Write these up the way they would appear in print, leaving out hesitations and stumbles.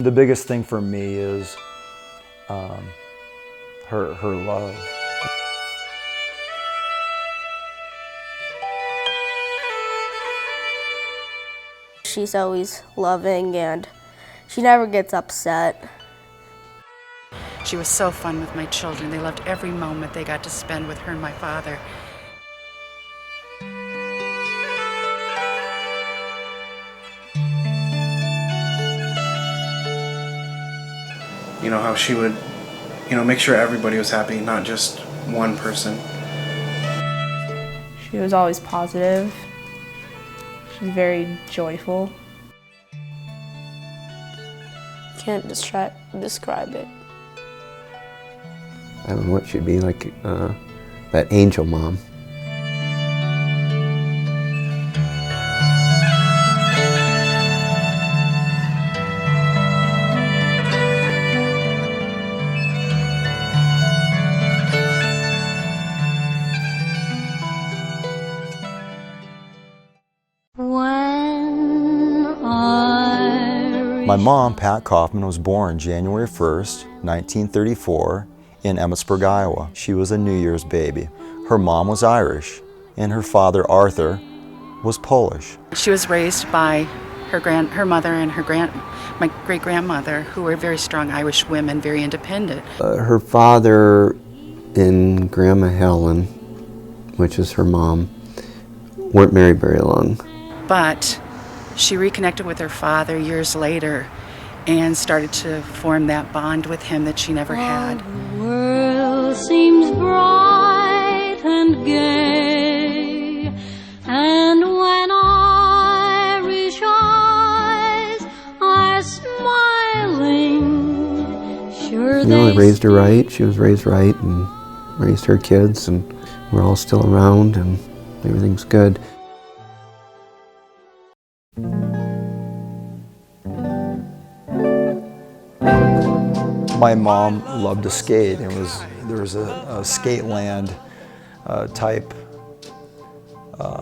The biggest thing for me is her love. She's always loving and she never gets upset. She was so fun with my children. They loved every moment they got to spend with her and my father. You know, how she would, make sure everybody was happy, not just one person. She was always positive. She's very joyful. Can't describe it. I don't know what she'd be like, that angel mom. My mom, Pat Kauffman, was born January 1st, 1934 in Emmitsburg, Iowa. She was a New Year's baby. Her mom was Irish and her father, Arthur, was Polish. She was raised by her mother and my great-grandmother, who were very strong Irish women, very independent. Her father and Grandma Helen, which is her mom, weren't married very long. But she reconnected with her father years later and started to form that bond with him that she never had. The world seems bright and gay, and when Irish eyes are smiling, sure they raised her right. She was raised right and raised her kids, and we're all still around and everything's good. My mom loved to skate. There was a skate land type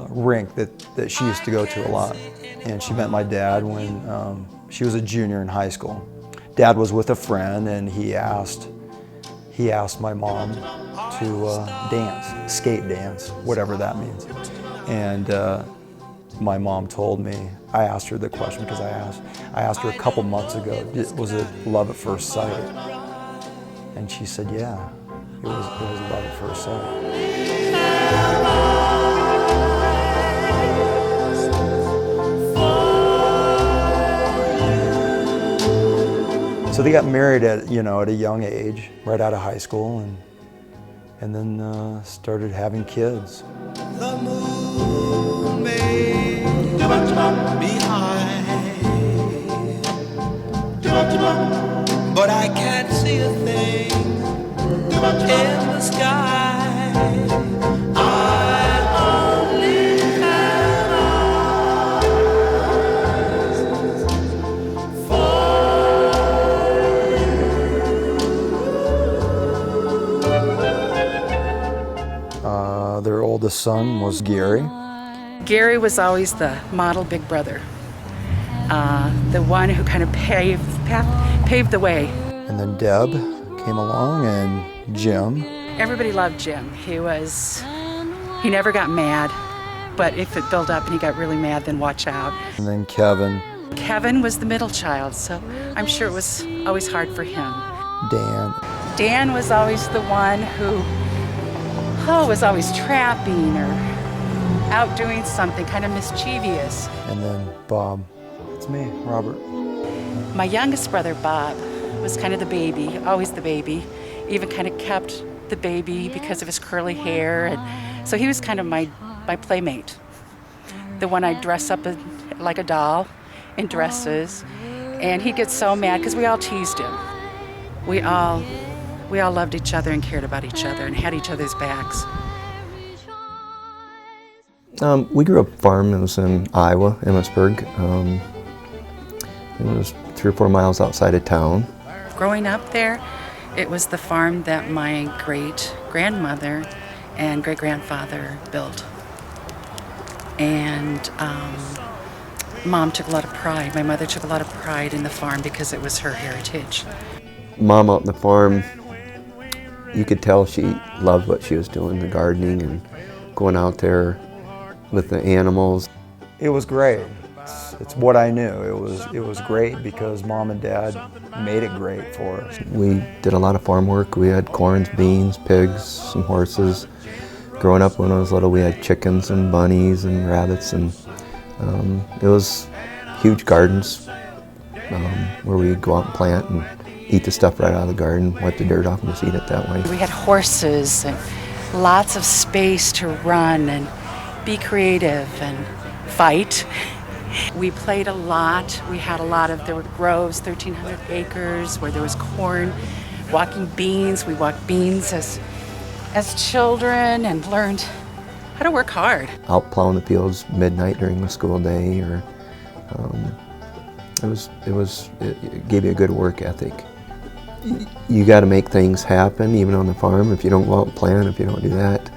rink that she used to go to a lot. And she met my dad when she was a junior in high school. Dad was with a friend and he asked my mom to dance, skate dance, whatever that means. And my mom told me, I asked her the question because I asked her a couple months ago, was it love at first sight? And she said, yeah, it was love at first sight. So they got married at a young age, right out of high school, and then started having kids. The moon may be high, but I can't see a thing in the sky. I only have eyes for you. Their oldest son was Gary. Gary was always the model big brother, the one who kind of paved the way. And then Deb came along, and Jim. Everybody loved Jim. He never got mad, but if it built up and he got really mad, then watch out. And then Kevin. Kevin was the middle child, so I'm sure it was always hard for him. Dan. Dan was always the one who was always trapping or out doing something kind of mischievous. And then Bob. It's me, Robert. My youngest brother, Bob, was kind of the baby, always the baby. Even kind of kept the baby because of his curly hair. And so he was kind of my playmate. The one I'd dress up like a doll in dresses. And he'd get so mad because we all teased him. We all loved each other and cared about each other and had each other's backs. We grew up farm. It was in Iowa, Emmitsburg. It was 3 or 4 miles outside of town. Growing up there, it was the farm that my great-grandmother and great-grandfather built. And Mom took a lot of pride. My mother took a lot of pride in the farm because it was her heritage. Mom out on the farm, you could tell she loved what she was doing, the gardening and going out there with the animals. It was great. It's what I knew. It was great because Mom and Dad made it great for us. We did a lot of farm work. We had corns, beans, pigs, some horses. Growing up when I was little, we had chickens and bunnies and rabbits, and it was huge gardens where we'd go out and plant and eat the stuff right out of the garden, wipe the dirt off and just eat it that way. We had horses and lots of space to run and be creative and fight. We played a lot. We had a lot of, there were groves, 1,300 acres where there was corn, walking beans. We walked beans as children and learned how to work hard. Out plowing the fields midnight during the school day, or it gave you a good work ethic. You got to make things happen, even on the farm. If you don't go out and plan, if you don't do that,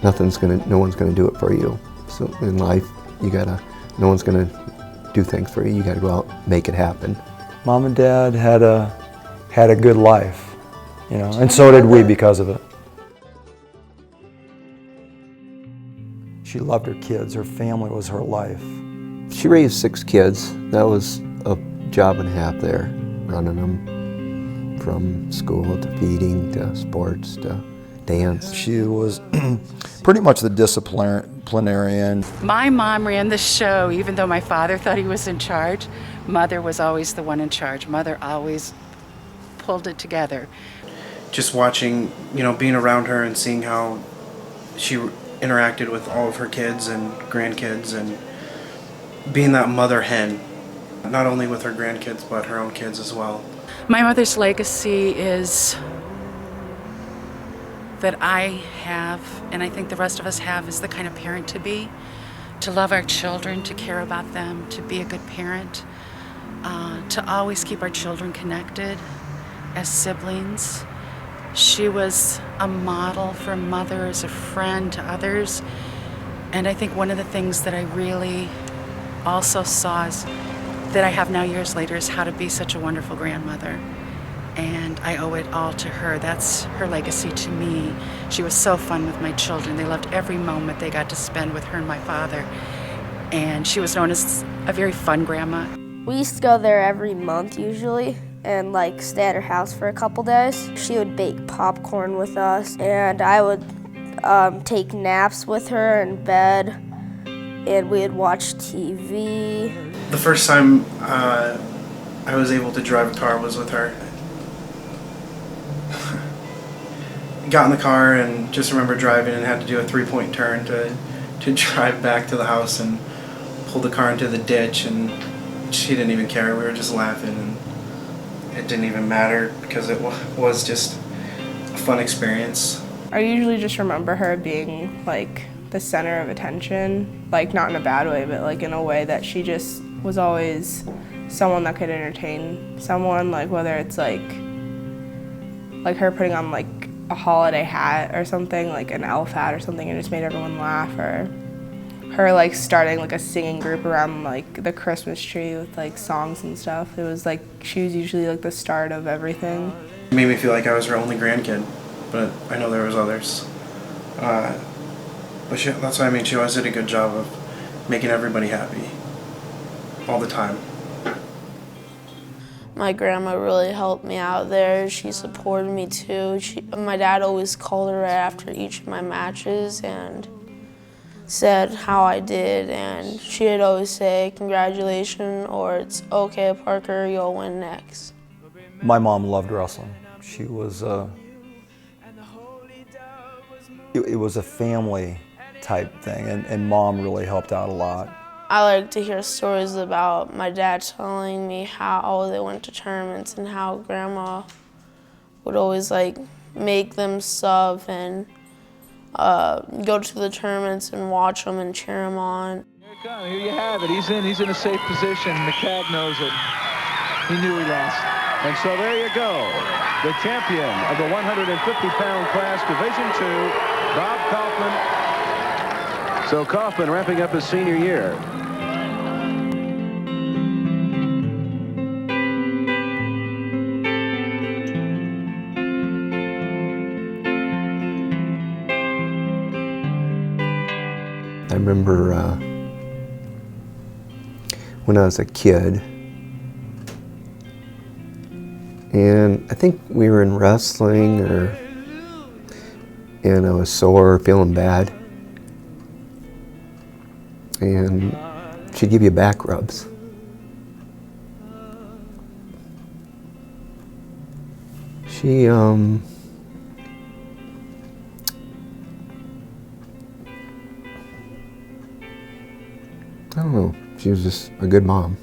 no one's gonna do it for you. So in life, no one's gonna do things for you. You got to go out and make it happen. Mom and Dad had a good life, you know, and so did we because of it. She loved her kids. Her family was her life. She raised 6 kids. That was a job and a half there, running them from school to feeding to sports to dance. She was pretty much the disciplinarian. My mom ran the show, even though my father thought he was in charge. Mother was always the one in charge. Mother always pulled it together. Just watching, you know, being around her and seeing how she interacted with all of her kids and grandkids, and being that mother hen, not only with her grandkids but her own kids as well. My mother's legacy is that I have, and I think the rest of us have, is the kind of parent to be, to love our children, to care about them, to be a good parent, to always keep our children connected as siblings. She was a model for a mother, as a friend to others. And I think one of the things that I really also saw is that I have now years later is how to be such a wonderful grandmother. And I owe it all to her. That's her legacy to me. She was so fun with my children. They loved every moment they got to spend with her and my father. And she was known as a very fun grandma. We used to go there every month usually and like stay at her house for a couple days. She would bake popcorn with us, and I would take naps with her in bed, and we would watch TV. The first time I was able to drive a car was with her. Got in the car and just remember driving and had to do a 3-point turn to drive back to the house, and pulled the car into the ditch, and she didn't even care. We were just laughing, and it didn't even matter because it was just a fun experience. I usually just remember her being like the center of attention, like not in a bad way, but like in a way that she just was always someone that could entertain someone, like whether it's like her putting on like a holiday hat or something, like an elf hat or something, and just made everyone laugh, or her like starting like a singing group around like the Christmas tree with like songs and stuff. It was like she was usually like the start of everything. It made me feel like I was her only grandkid, but I know there was others. But that's what I mean, she always did a good job of making everybody happy all the time. My grandma really helped me out there. She supported me too. My dad always called her right after each of my matches and said how I did, and she'd always say, "Congratulations," or "It's okay, Parker, you'll win next." My mom loved wrestling. She was it was a family type thing, and Mom really helped out a lot. I like to hear stories about my dad telling me how they went to tournaments and how Grandma would always like make them sub and go to the tournaments and watch them and cheer them on. Here you have it. He's in a safe position. McCagg knows it. He knew he lost. And so there you go. The champion of the 150-pound class, Division II, Bob Kauffman. So Kauffman wrapping up his senior year. I remember when I was a kid, and I think we were in wrestling, and I was sore, feeling bad, and she'd give you back rubs. She, I don't know, she was just a good mom.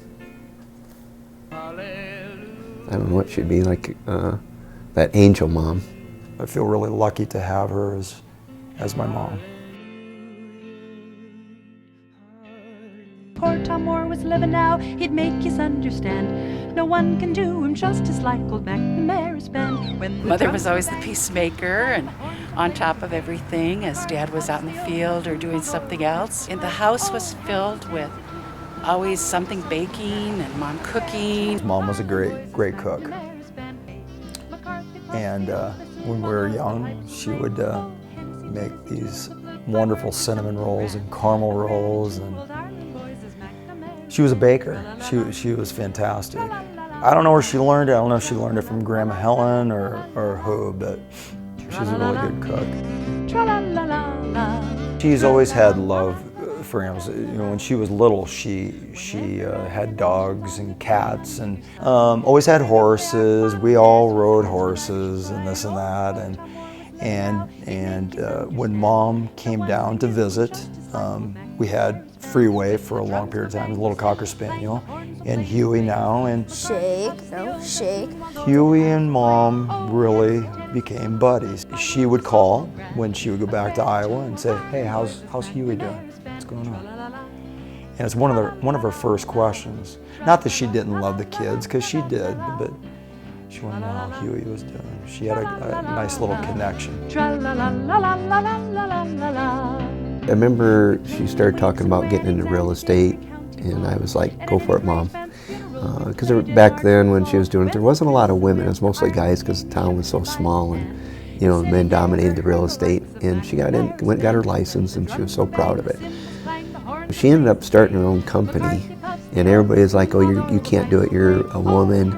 I don't know what she'd be like, that angel mom. I feel really lucky to have her as my mom. Poor Tom Moore was living now, he'd make us understand. No one can do him justice like old McNamara's band. Mother was always the peacemaker and on top of everything as Dad was out in the field or doing something else. And the house was filled with always something baking and Mom cooking. Mom was a great cook. And when we were young, she would make these wonderful cinnamon rolls and caramel rolls, and she was a baker. She was fantastic. I don't know where she learned it. I don't know if she learned it from Grandma Helen or who, but she's a really good cook. She's always had love for animals. You know, when she was little, she had dogs and cats, and always had horses. We all rode horses and this and that, and when Mom came down to visit, we had Freeway for a long period of time, a little Cocker Spaniel, and Huey now, and Shake. Huey and Mom really became buddies. She would call when she would go back to Iowa and say, "Hey, how's Huey doing? What's going on?" And it's one of her first questions. Not that she didn't love the kids, because she did, but she wanted to know how Huey was doing. She had a nice little connection. I remember she started talking about getting into real estate, and I was like, "Go for it, Mom." Because back then when she was doing it, there wasn't a lot of women. It was mostly guys because the town was so small, and you know, men dominated the real estate. And she got got her license, and she was so proud of it. She ended up starting her own company, and everybody was like, "Oh, you can't do it. You're a woman.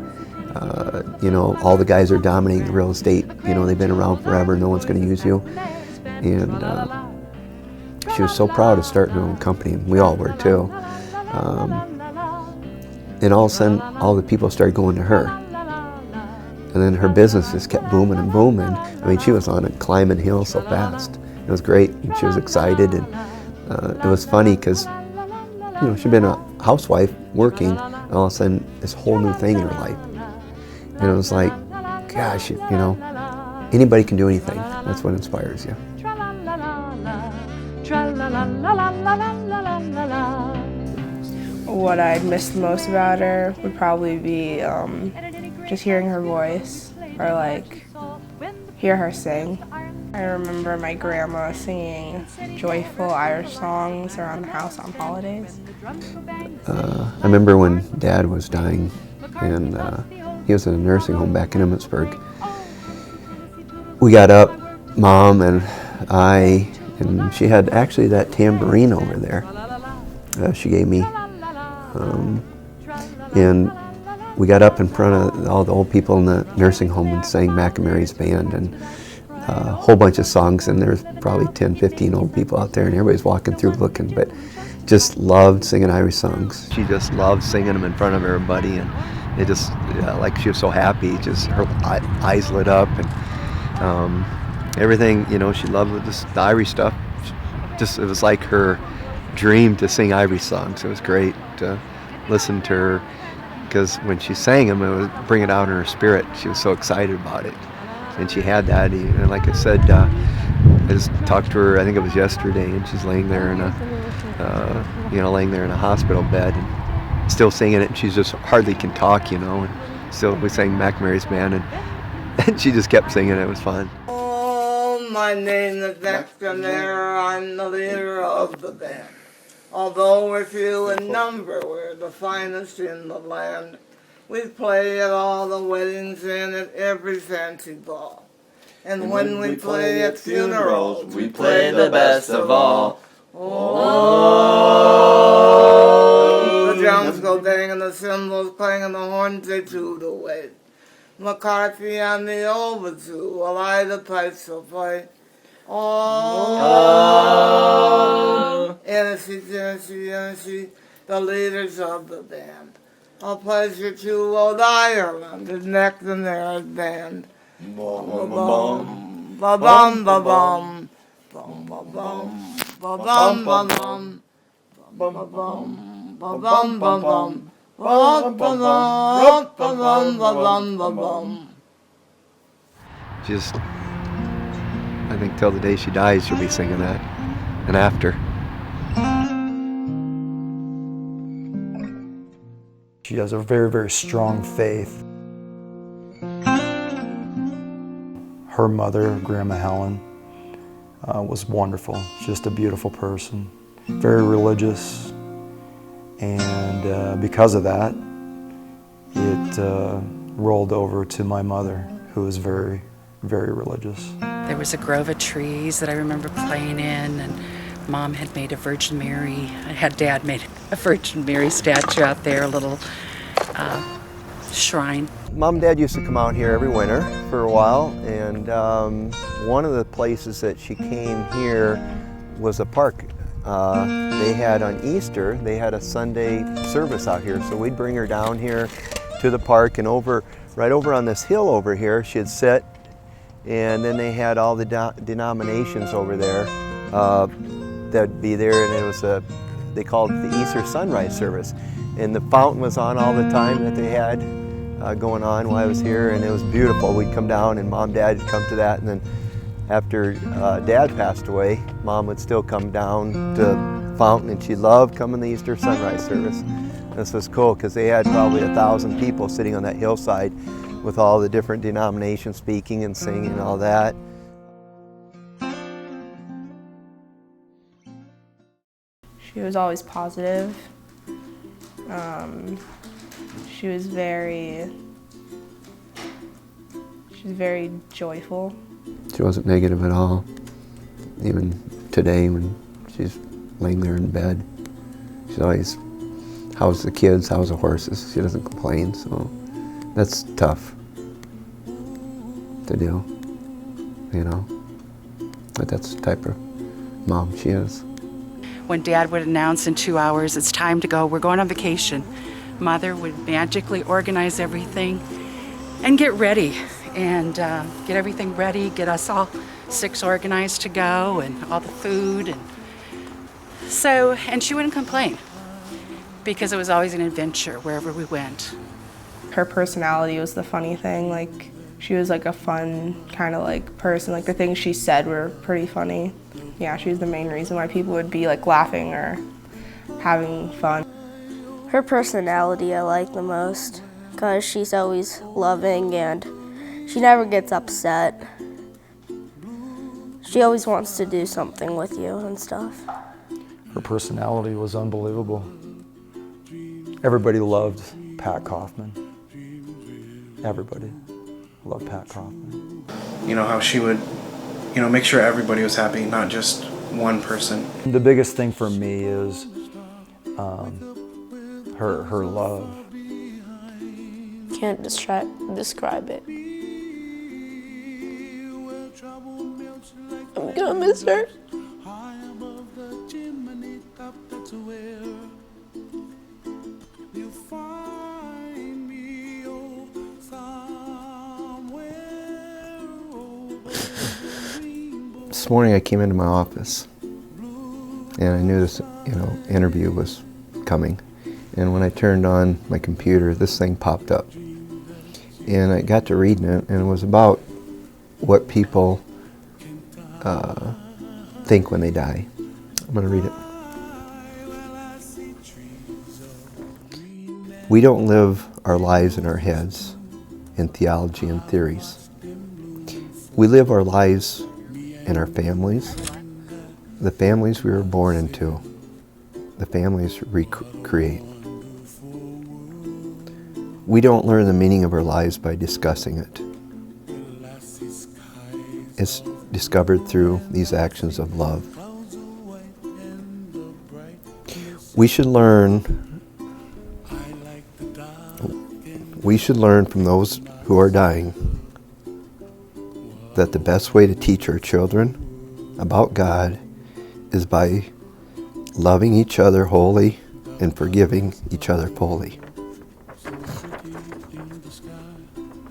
You know, all the guys are dominating the real estate. You know, they've been around forever. No one's going to use you." And she was so proud of starting her own company, and we all were too. And all of a sudden, all the people started going to her. And then her business just kept booming and booming. I mean, she was on it, climbing hills so fast. It was great, and she was excited, and it was funny because, you know, she'd been a housewife working, and all of a sudden, this whole new thing in her life. And it was like, gosh, you know, anybody can do anything. That's what inspires you. What I'd miss the most about her would probably be just hearing her voice, or like hear her sing. I remember my grandma singing joyful Irish songs around the house on holidays. I remember when Dad was dying, and he was in a nursing home back in Emmitsburg. We got up, Mom and I, and she had actually that tambourine over there. She gave me. And we got up in front of all the old people in the nursing home and sang McNamara's band, and a whole bunch of songs, and there's probably 10, 15 old people out there, and everybody's walking through looking, but just loved singing Irish songs. She just loved singing them in front of everybody, and it just, like she was so happy, just her eyes lit up, and everything, you know, she loved just the Irish stuff. Just, it was like her dream to sing Irish songs. It was great to listen to her, because when she sang them, it would bring it out in her spirit. She was so excited about it, and she had that. And like I said, I just talked to her, I think it was yesterday, and she's laying there in a hospital bed, and still singing it. And she just hardly can talk, you know. And still, we sang McNamara's band, and she just kept singing. It was fun. Oh, my name is McNamara. I'm the leader of the band. Although we're few in number, we're the finest in the land. We play at all the weddings and at every fancy ball. And when we play at funerals, we play the best of all. Oh, the drums go bang and the cymbals clang and the horns they toot away. McCarthy and the overture, while I the pipes will play. Oh, Tennessee, the leaders of the band. A pleasure to old Ireland is next in their band. Ba-bum, ba-bum, ba-bum, ba-bum, ba-bum, ba-bum, ba-bum, ba-bum, ba-bum, ba-bum. Just, I think till the day she dies, she'll be singing that, and after. She has a very, very strong faith. Her mother, Grandma Helen, was wonderful. Just a beautiful person, very religious, and because of that, it rolled over to my mother, who was very, very religious. There was a grove of trees that I remember playing in, and Mom had made a Virgin Mary. I had Dad made a Virgin Mary statue out there, a little shrine. Mom and Dad used to come out here every winter for a while, and one of the places that she came here was a park. They had on Easter, they had a Sunday service out here, so we'd bring her down here to the park, and right over on this hill over here, she'd sit, and then they had all the denominations over there that'd be there, and it was they called it the Easter sunrise service, and the fountain was on all the time that they had going on while I was here, and it was beautiful. We'd come down, and Mom, Dad would come to that, and then after Dad passed away, Mom would still come down to the fountain, and she loved coming to the Easter sunrise service. This was cool because they had probably 1,000 people sitting on that hillside with all the different denominations speaking and singing and all that. She was always positive. She was very joyful. She wasn't negative at all. Even today when she's laying there in bed, she's always, how's the kids, how's the horses? She doesn't complain, so that's tough to do, you know. But that's the type of mom she is. When Dad would announce in 2 hours, it's time to go, we're going on vacation, Mother would magically organize everything and get ready, and get everything ready, get us all 6 organized to go, and all the food, and she wouldn't complain because it was always an adventure wherever we went. Her personality was the funny thing. Like, she was like a fun kind of like person. Like, the things she said were pretty funny. Yeah, she was the main reason why people would be like laughing or having fun. Her personality I like the most because she's always loving and she never gets upset. She always wants to do something with you and stuff. Her personality was unbelievable. Everybody loved Pat Kauffman. Everybody loved Pat Kauffman. You know, how she would, make sure everybody was happy, not just one person. The biggest thing for me is her love. Can't describe it. I'm gonna miss her. This morning I came into my office and I knew this, interview was coming. And when I turned on my computer, this thing popped up. And I got to reading it, and it was about what people think when they die. I'm going to read it. We don't live our lives in our heads, in theology and theories. We live our lives in our families, the families we were born into, the families we create. We don't learn the meaning of our lives by discussing it. It's discovered through these actions of love. We should learn from those who are dying that the best way to teach our children about God is by loving each other wholly and forgiving each other fully.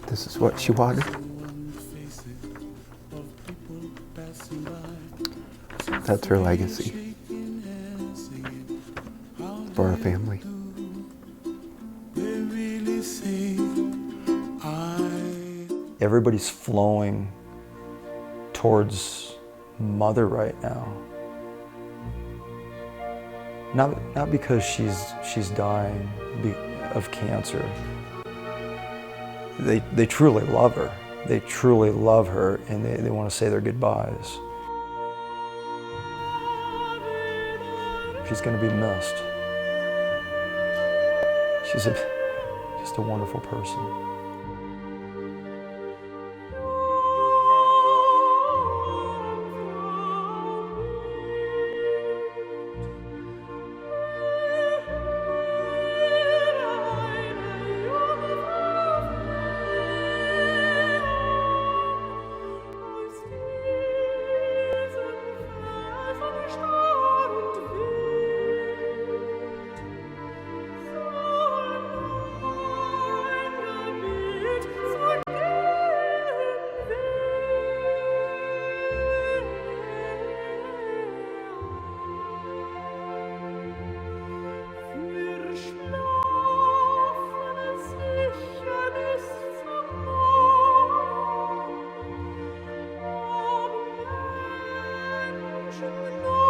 This is what she wanted. That's her legacy for our family. Everybody's flowing towards Mother right now. Not because she's dying of cancer. They truly love her. They truly love her, and they want to say their goodbyes. She's going to be missed. She's just a wonderful person. No.